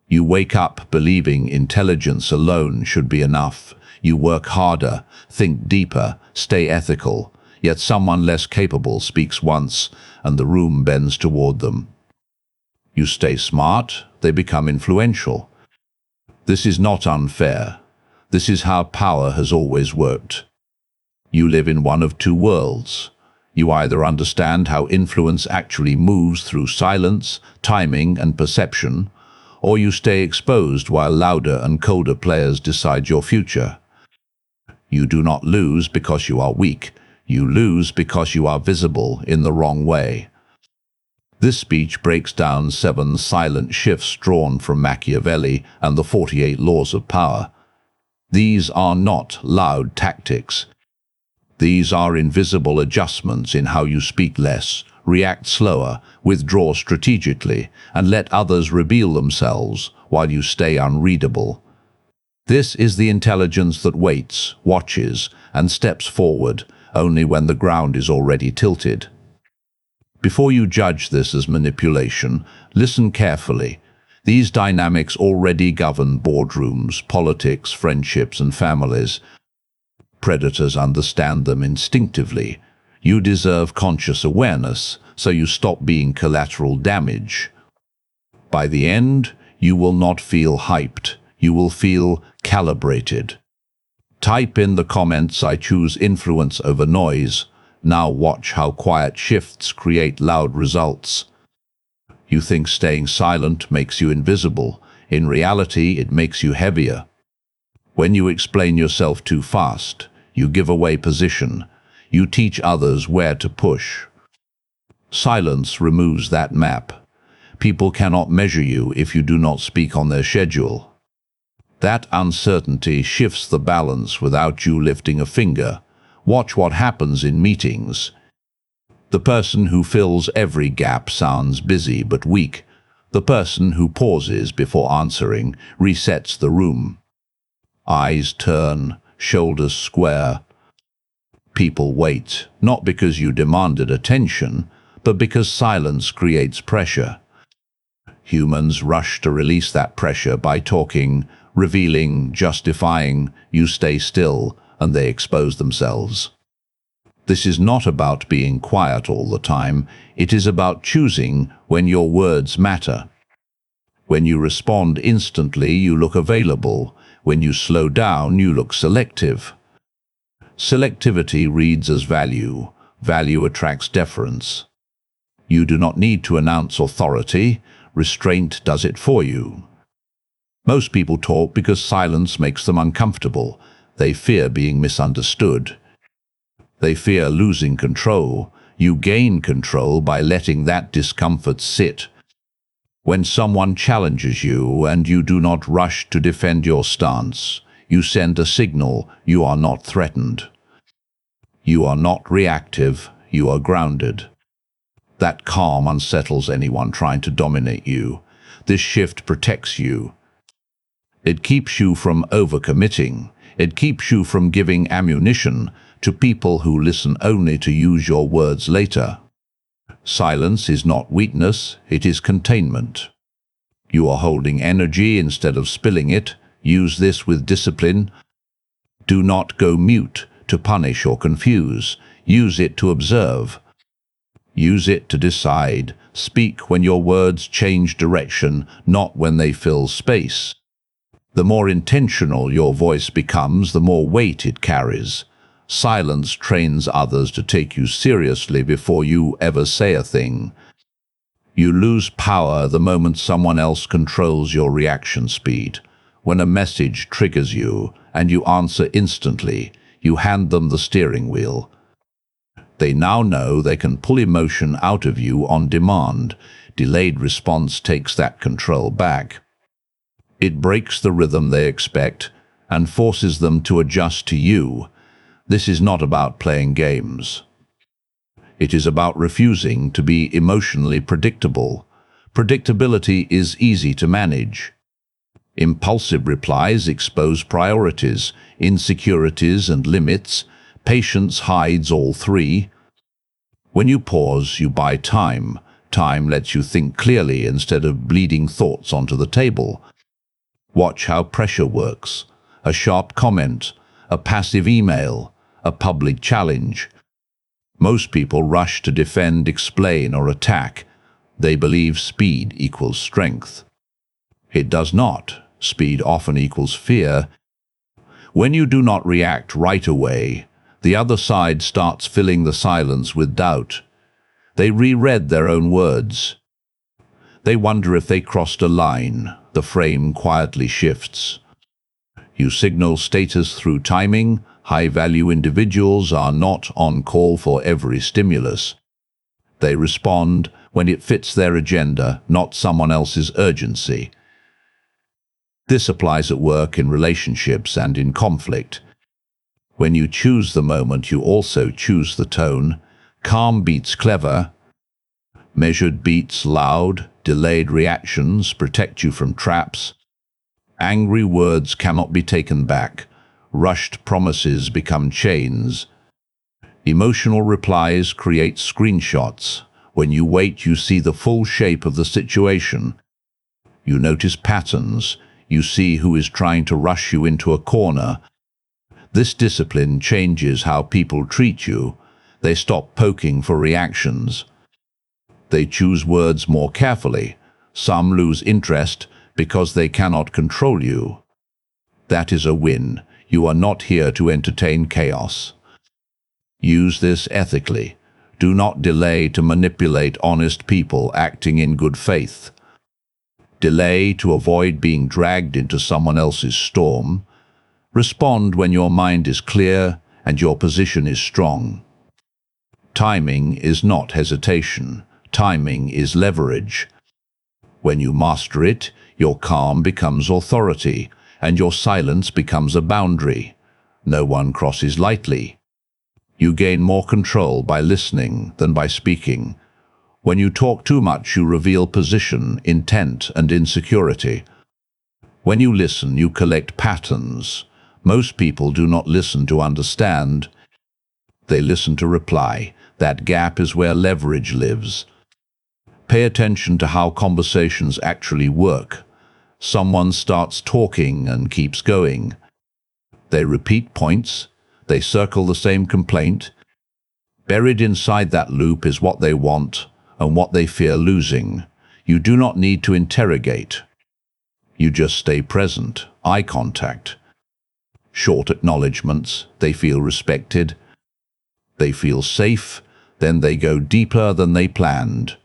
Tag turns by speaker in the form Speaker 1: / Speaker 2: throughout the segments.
Speaker 1: You wake up believing intelligence alone should be enough. You work harder, think deeper, stay ethical, yet someone less capable speaks once and the room bends toward them. You stay smart, they become influential. This is not unfair. This is how power has always worked. You live in one of two worlds. You either understand how influence actually moves through silence, timing, and perception, or you stay exposed while louder and colder players decide your future. You do not lose because you are weak. You lose because you are visible in the wrong way. This speech breaks down 7 silent shifts drawn from Machiavelli and the 48 laws of power. These are not loud tactics. These are invisible adjustments in how you speak less, react slower, withdraw strategically, and let others reveal themselves while you stay unreadable. This is the intelligence that waits, watches, and steps forward only when the ground is already tilted. Before you judge this as manipulation, listen carefully. These dynamics already govern boardrooms, politics, friendships, and families. Predators understand them instinctively. You deserve conscious awareness, so you stop being collateral damage. By the end, you will not feel hyped. You will feel calibrated. Type in the comments, "I choose influence over noise." Now watch how quiet shifts create loud results. You think staying silent makes you invisible. In reality, it makes you heavier. When you explain yourself too fast, you give away position. You teach others where to push. Silence removes that map. People cannot measure you if you do not speak on their schedule. That uncertainty shifts the balance without you lifting a finger. Watch what happens in meetings. The person who fills every gap sounds busy but weak. The person who pauses before answering resets the room. Eyes turn, shoulders square. People wait, not because you demanded attention, but because silence creates pressure. Humans rush to release that pressure by talking, revealing, justifying. You stay still, and they expose themselves. This is not about being quiet all the time. It is about choosing when your words matter. When you respond instantly, you look available. When you slow down, you look selective. Selectivity reads as value. Value attracts deference. You do not need to announce authority. Restraint does it for you. Most people talk because silence makes them uncomfortable. They fear being misunderstood. They fear losing control. You gain control by letting that discomfort sit. When someone challenges you and you do not rush to defend your stance, you send a signal you are not threatened. You are not reactive, you are grounded. That calm unsettles anyone trying to dominate you. This shift protects you. It keeps you from overcommitting. It keeps you from giving ammunition to people who listen only to use your words later. Silence is not weakness, it is containment. You are holding energy instead of spilling it. Use this with discipline. Do not go mute to punish or confuse. Use it to observe. Use it to decide. Speak when your words change direction, not when they fill space. The more intentional your voice becomes, the more weight it carries. Silence trains others to take you seriously before you ever say a thing. You lose power the moment someone else controls your reaction speed. When a message triggers you and you answer instantly, you hand them the steering wheel. They now know they can pull emotion out of you on demand. Delayed response takes that control back. It breaks the rhythm they expect and forces them to adjust to you. This is not about playing games. It is about refusing to be emotionally predictable. Predictability is easy to manage. Impulsive replies expose priorities, insecurities, and limits. Patience hides all three. When you pause, you buy time. Time lets you think clearly instead of bleeding thoughts onto the table. Watch how pressure works. A sharp comment, a passive email, a public challenge. Most people rush to defend, explain, or attack. They believe speed equals strength. It does not. Speed often equals fear. When you do not react right away, the other side starts filling the silence with doubt. They reread their own words. They wonder if they crossed a line. The frame quietly shifts. You signal status through timing. High-value individuals are not on call for every stimulus. They respond when it fits their agenda, not someone else's urgency. This applies at work, in relationships, and in conflict. When you choose the moment, you also choose the tone. Calm beats clever. Measured beats loud. Delayed reactions protect you from traps. Angry words cannot be taken back. Rushed promises become chains. Emotional replies create screenshots. When you wait, you see the full shape of the situation. You notice patterns. You see who is trying to rush you into a corner. This discipline changes how people treat you. They stop poking for reactions. They choose words more carefully. Some lose interest because they cannot control you. That is a win. You are not here to entertain chaos. Use this ethically. Do not delay to manipulate honest people acting in good faith. Delay to avoid being dragged into someone else's storm. Respond when your mind is clear and your position is strong. Timing is not hesitation. Timing is leverage. When you master it, your calm becomes authority, and your silence becomes a boundary. No one crosses lightly. You gain more control by listening than by speaking. When you talk too much, you reveal position, intent, and insecurity. When you listen, you collect patterns. Most people do not listen to understand. They listen to reply. That gap is where leverage lives. Pay attention to how conversations actually work. Someone starts talking and keeps going. They repeat points. They circle the same complaint. Buried inside that loop is what they want and what they fear losing. You do not need to interrogate. You just stay present. Eye contact. Short acknowledgements. They feel respected. They feel safe. Then they go deeper than they planned.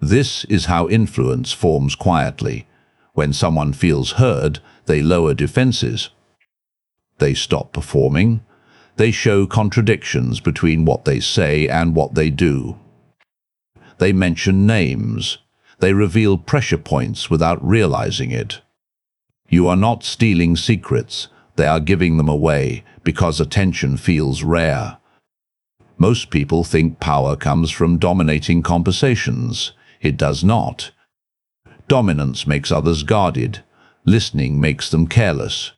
Speaker 1: This is how influence forms quietly. When someone feels heard, they lower defenses. They stop performing. They show contradictions between what they say and what they do. They mention names. They reveal pressure points without realizing it. You are not stealing secrets. They are giving them away because attention feels rare. Most people think power comes from dominating conversations. It does not. Dominance makes others guarded. Listening makes them careless.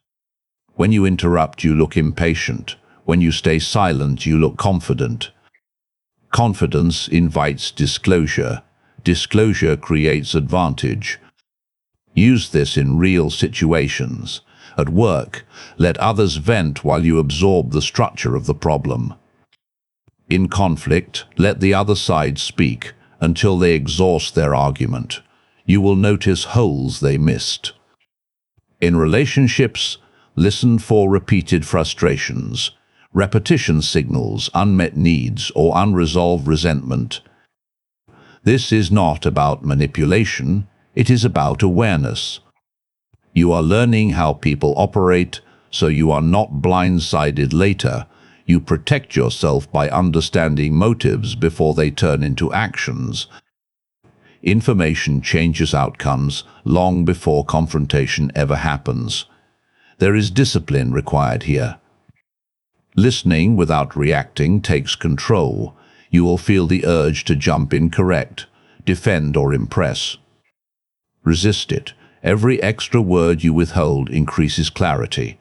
Speaker 1: When you interrupt, you look impatient. When you stay silent, you look confident. Confidence invites disclosure. Disclosure creates advantage. Use this in real situations. At work, let others vent while you absorb the structure of the problem. In conflict, let the other side speak until they exhaust their argument. You will notice holes they missed. In relationships, listen for repeated frustrations. Repetition signals unmet needs or unresolved resentment. This is not about manipulation, it is about awareness. You are learning how people operate, so you are not blindsided later. You protect yourself by understanding motives before they turn into actions. Information changes outcomes long before confrontation ever happens. There is discipline required here. Listening without reacting takes control. You will feel the urge to jump in, correct, defend, or impress. Resist it. Every extra word you withhold increases clarity.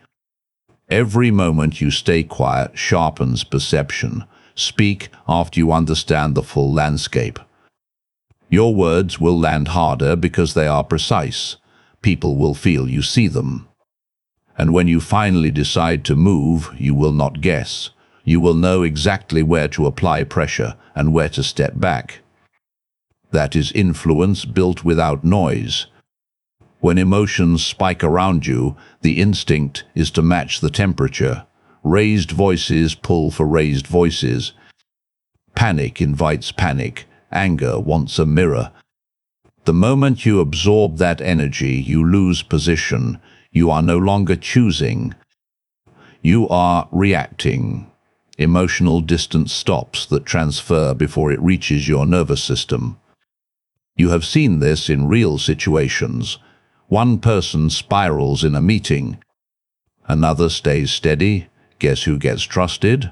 Speaker 1: Every moment you stay quiet sharpens perception. Speak after you understand the full landscape. Your words will land harder because they are precise. People will feel you see them. And when you finally decide to move, you will not guess. You will know exactly where to apply pressure and where to step back. That is influence built without noise. When emotions spike around you, the instinct is to match the temperature. Raised voices pull for raised voices. Panic invites panic. Anger wants a mirror. The moment you absorb that energy, you lose position. You are no longer choosing. You are reacting. Emotional distance stops that transfer before it reaches your nervous system. You have seen this in real situations. One person spirals in a meeting. Another stays steady. Guess who gets trusted?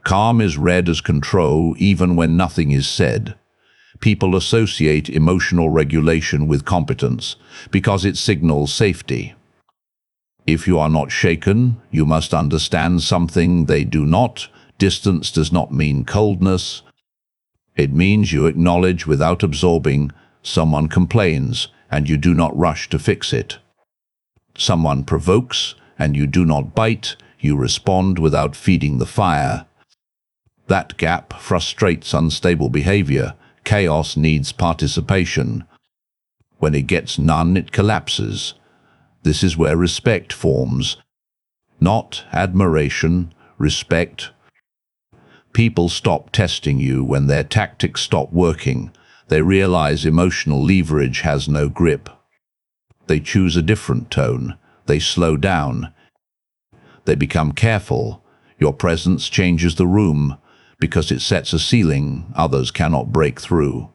Speaker 1: Calm is read as control even when nothing is said. People associate emotional regulation with competence because it signals safety. If you are not shaken, you must understand something they do not. Distance does not mean coldness. It means you acknowledge without absorbing. Someone complains, and you do not rush to fix it. Someone provokes, and you do not bite. You respond without feeding the fire. That gap frustrates unstable behavior. Chaos needs participation. When it gets none, it collapses. This is where respect forms. Not admiration, respect. People stop testing you when their tactics stop working. They realize emotional leverage has no grip. They choose a different tone. They slow down. They become careful. Your presence changes the room. Because it sets a ceiling others cannot break through.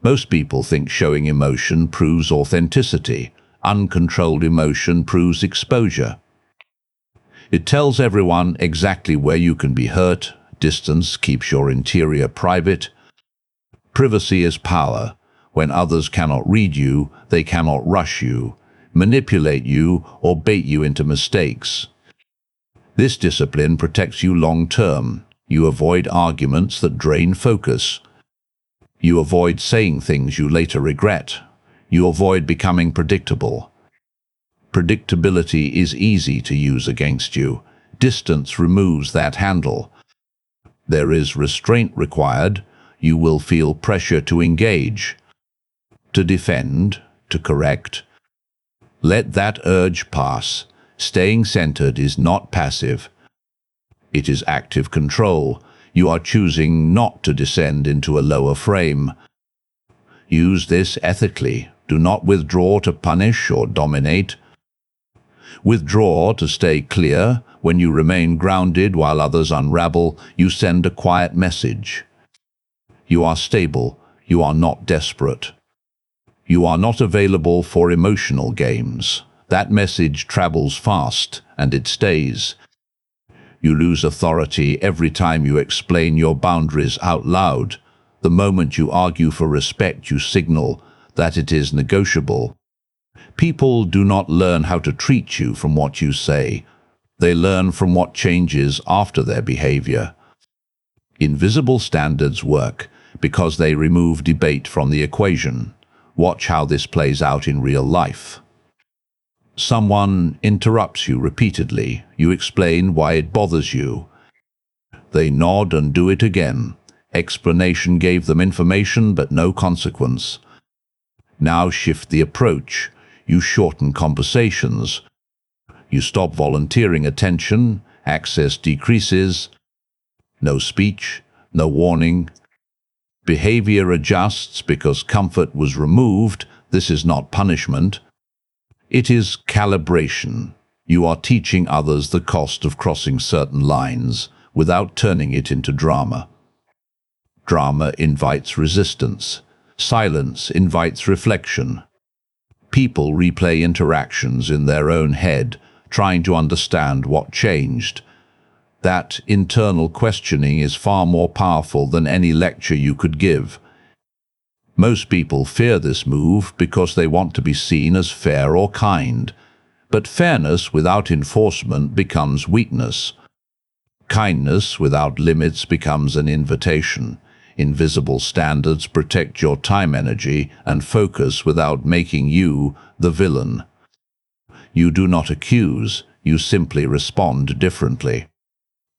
Speaker 1: Most people think showing emotion proves authenticity. Uncontrolled emotion proves exposure. It tells everyone exactly where you can be hurt. Distance keeps your interior private. Privacy is power. When others cannot read you, they cannot rush you, manipulate you, or bait you into mistakes. This discipline protects you long term. You avoid arguments that drain focus. You avoid saying things you later regret. You avoid becoming predictable. Predictability is easy to use against you. Distance removes that handle. There is restraint required. You will feel pressure to engage, to defend, to correct. Let that urge pass. Staying centered is not passive. It is active control. You are choosing not to descend into a lower frame. Use this ethically. Do not withdraw to punish or dominate. Withdraw to stay clear. When you remain grounded while others unravel, you send a quiet message. You are stable. You are not desperate. You are not available for emotional games. That message travels fast, and it stays. You lose authority every time you explain your boundaries out loud. The moment you argue for respect, you signal that it is negotiable. People do not learn how to treat you from what you say. They learn from what changes after their behavior. Invisible standards work because they remove debate from the equation. Watch how this plays out in real life. Someone interrupts you repeatedly. You explain why it bothers you. They nod and do it again. Explanation gave them information but no consequence. Now shift the approach. You shorten conversations. You stop volunteering attention. Access decreases. No speech, no warning. Behavior adjusts because comfort was removed. This is not punishment. It is calibration. You are teaching others the cost of crossing certain lines without turning it into drama. Drama invites resistance. Silence invites reflection. People replay interactions in their own head, trying to understand what changed. That internal questioning is far more powerful than any lecture you could give. Most people fear this move because they want to be seen as fair or kind. But fairness without enforcement becomes weakness. Kindness without limits becomes an invitation. Invisible standards protect your time, energy, and focus without making you the villain. You do not accuse, you simply respond differently.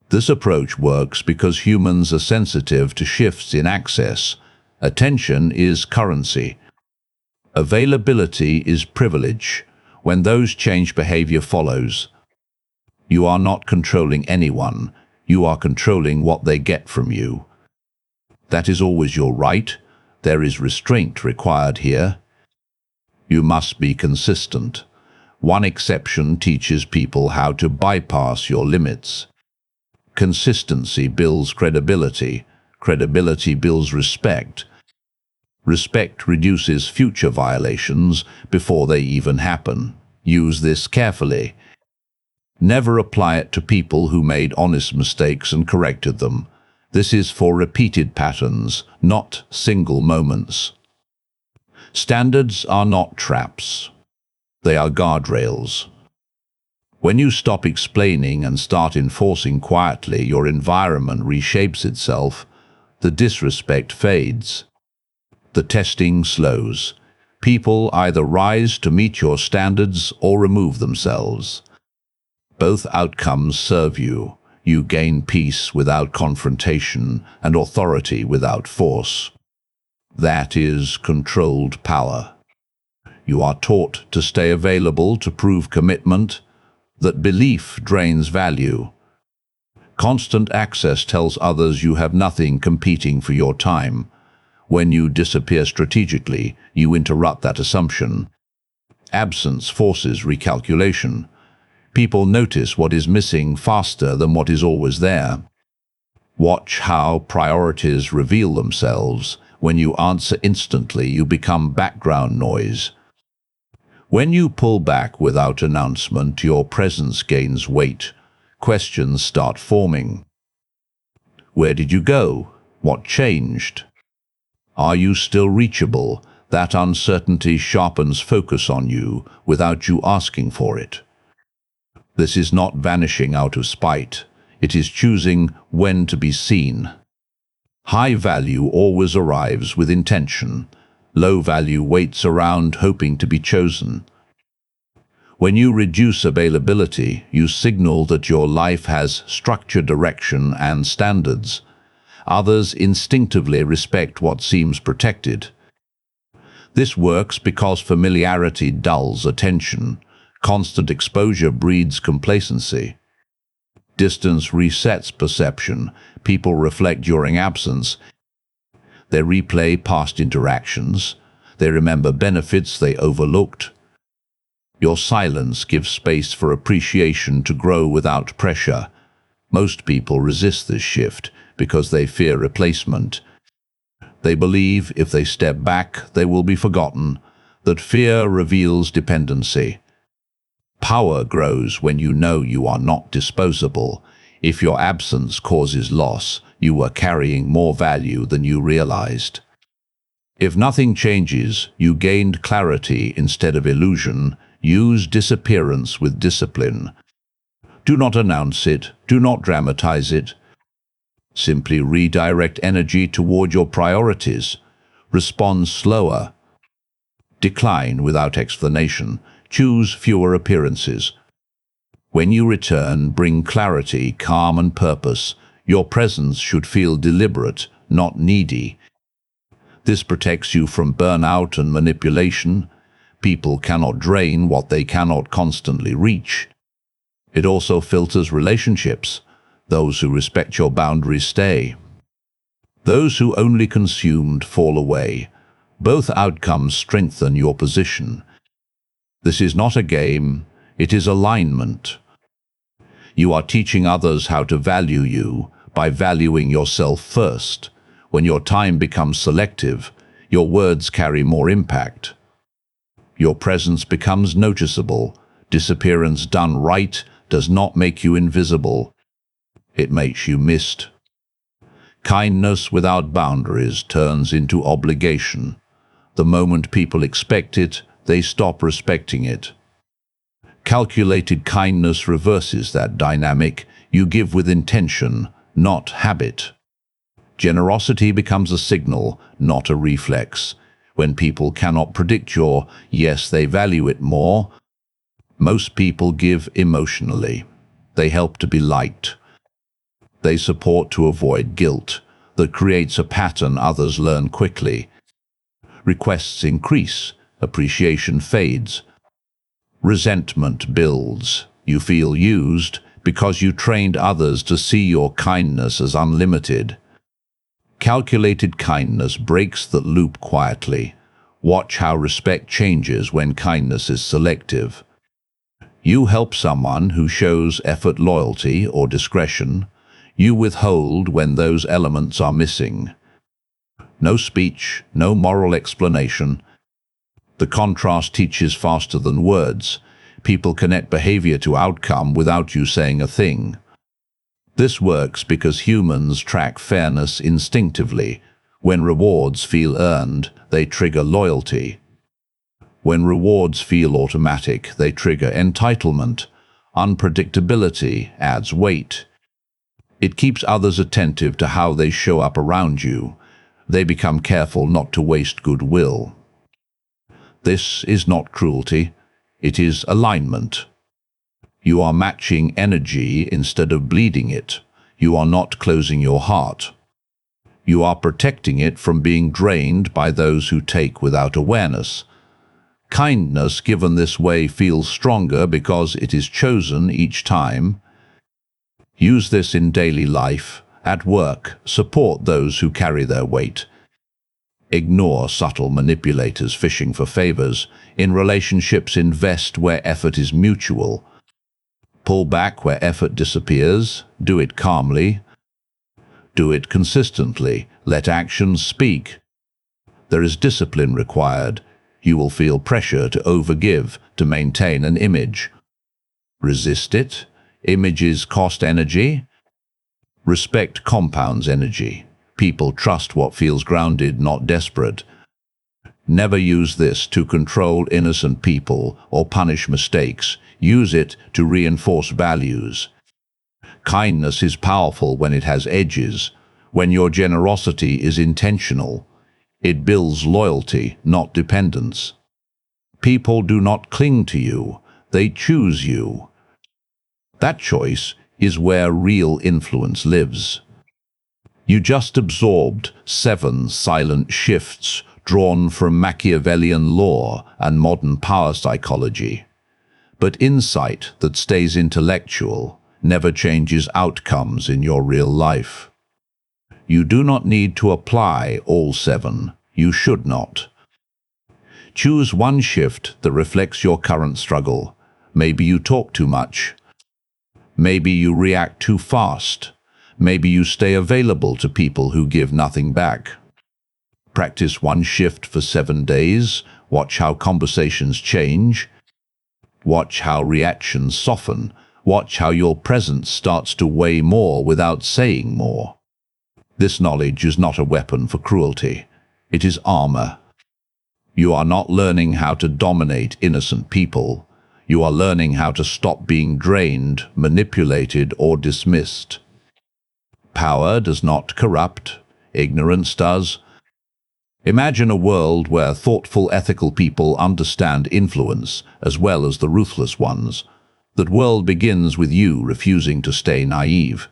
Speaker 1: This approach works because humans are sensitive to shifts in access. Attention is currency. Availability is privilege. When those change, behavior follows. You are not controlling anyone, you are controlling what they get from you. That is always your right. There is restraint required here. You must be consistent. One exception teaches people how to bypass your limits. Consistency builds credibility. Credibility builds respect. Respect reduces future violations before they even happen. Use this carefully. Never apply it to people who made honest mistakes and corrected them. This is for repeated patterns, not single moments. Standards are not traps. They are guardrails. When you stop explaining and start enforcing quietly, your environment reshapes itself. The disrespect fades. The testing slows. People either rise to meet your standards or remove themselves. Both outcomes serve you. You gain peace without confrontation and authority without force. That is controlled power. You are taught to stay available to prove commitment. That belief drains value. Constant access tells others you have nothing competing for your time. When you disappear strategically, you interrupt that assumption. Absence forces recalculation. People notice what is missing faster than what is always there. Watch how priorities reveal themselves. When you answer instantly, you become background noise. When you pull back without announcement, your presence gains weight. Questions start forming. Where did you go? What changed? Are you still reachable? That uncertainty sharpens focus on you without you asking for it. This is not vanishing out of spite. It is choosing when to be seen. High value always arrives with intention. Low value waits around hoping to be chosen. When you reduce availability, you signal that your life has structure, direction, and standards. Others instinctively respect what seems protected. This works because familiarity dulls attention. Constant exposure breeds complacency. Distance resets perception. People reflect during absence. They replay past interactions. They remember benefits they overlooked. Your silence gives space for appreciation to grow without pressure. Most people resist this shift because they fear replacement. They believe if they step back, they will be forgotten. That fear reveals dependency. Power grows when you know you are not disposable. If your absence causes loss, you are carrying more value than you realized. If nothing changes, you gained clarity instead of illusion. Use disappearance with discipline. Do not announce it, do not dramatize it. Simply redirect energy toward your priorities. Respond slower. Decline without explanation. Choose fewer appearances. When you return, bring clarity, calm, and purpose. Your presence should feel deliberate, not needy. This protects you from burnout and manipulation. People cannot drain what they cannot constantly reach. It also filters relationships. Those who respect your boundaries stay. Those who only consumed fall away. Both outcomes strengthen your position. This is not a game, it is alignment. You are teaching others how to value you by valuing yourself first. When your time becomes selective, your words carry more impact. Your presence becomes noticeable. Disappearance done right does not make you invisible. It makes you missed. Kindness without boundaries turns into obligation. The moment people expect it, they stop respecting it. Calculated kindness reverses that dynamic. You give with intention, not habit. Generosity becomes a signal, not a reflex. When people cannot predict your yes, they value it more. Most people give emotionally. They help to be liked. They support to avoid guilt. That creates a pattern others learn quickly. Requests increase. Appreciation fades. Resentment builds. You feel used because you trained others to see your kindness as unlimited. Calculated kindness breaks the loop quietly. Watch how respect changes when kindness is selective. You help someone who shows effort, loyalty, or discretion. You withhold when those elements are missing. No speech, no moral explanation. The contrast teaches faster than words. People connect behavior to outcome without you saying a thing. This works because humans track fairness instinctively. When rewards feel earned, they trigger loyalty. When rewards feel automatic, they trigger entitlement. Unpredictability adds weight. It keeps others attentive to how they show up around you. They become careful not to waste goodwill. This is not cruelty. It is alignment. You are matching energy instead of bleeding it. You are not closing your heart. You are protecting it from being drained by those who take without awareness. Kindness given this way feels stronger because it is chosen each time. Use this in daily life, at work, support those who carry their weight. Ignore subtle manipulators fishing for favors. In relationships, invest where effort is mutual. Pull back where effort disappears. Do it calmly. Do it consistently. Let actions speak. There is discipline required. You will feel pressure to overgive, to maintain an image. Resist it. Images cost energy. Respect compounds energy. People trust what feels grounded, not desperate. Never use this to control innocent people or punish mistakes. Use it to reinforce values. Kindness is powerful when it has edges. When your generosity is intentional, it builds loyalty, not dependence. People do not cling to you, they choose you. That choice is where real influence lives. You just absorbed 7 silent shifts drawn from Machiavellian law and modern power psychology. But insight that stays intellectual never changes outcomes in your real life. You do not need to apply all 7. You should not. Choose one shift that reflects your current struggle. Maybe you talk too much. Maybe you react too fast. Maybe you stay available to people who give nothing back. Practice one shift for 7 days. Watch how conversations change. Watch how reactions soften. Watch how your presence starts to weigh more without saying more. This knowledge is not a weapon for cruelty. It is armor. You are not learning how to dominate innocent people. You are learning how to stop being drained, manipulated, or dismissed. Power does not corrupt. Ignorance does. Imagine a world where thoughtful, ethical people understand influence as well as the ruthless ones. That world begins with you refusing to stay naive.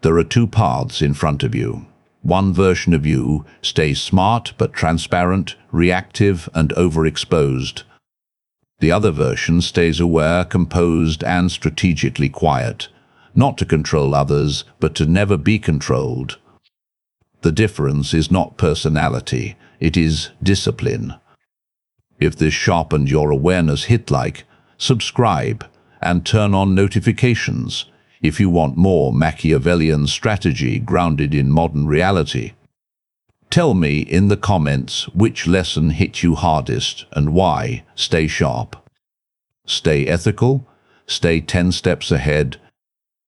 Speaker 1: There are 2 paths in front of you. One version of you stays smart but transparent, reactive and overexposed. The other version stays aware, composed and strategically quiet, not to control others, but to never be controlled. The difference is not personality, it is discipline. If this sharpened your awareness, hit like, subscribe, and turn on notifications if you want more Machiavellian strategy grounded in modern reality. Tell me in the comments which lesson hit you hardest and why. Stay sharp. Stay ethical. Stay 10 steps ahead.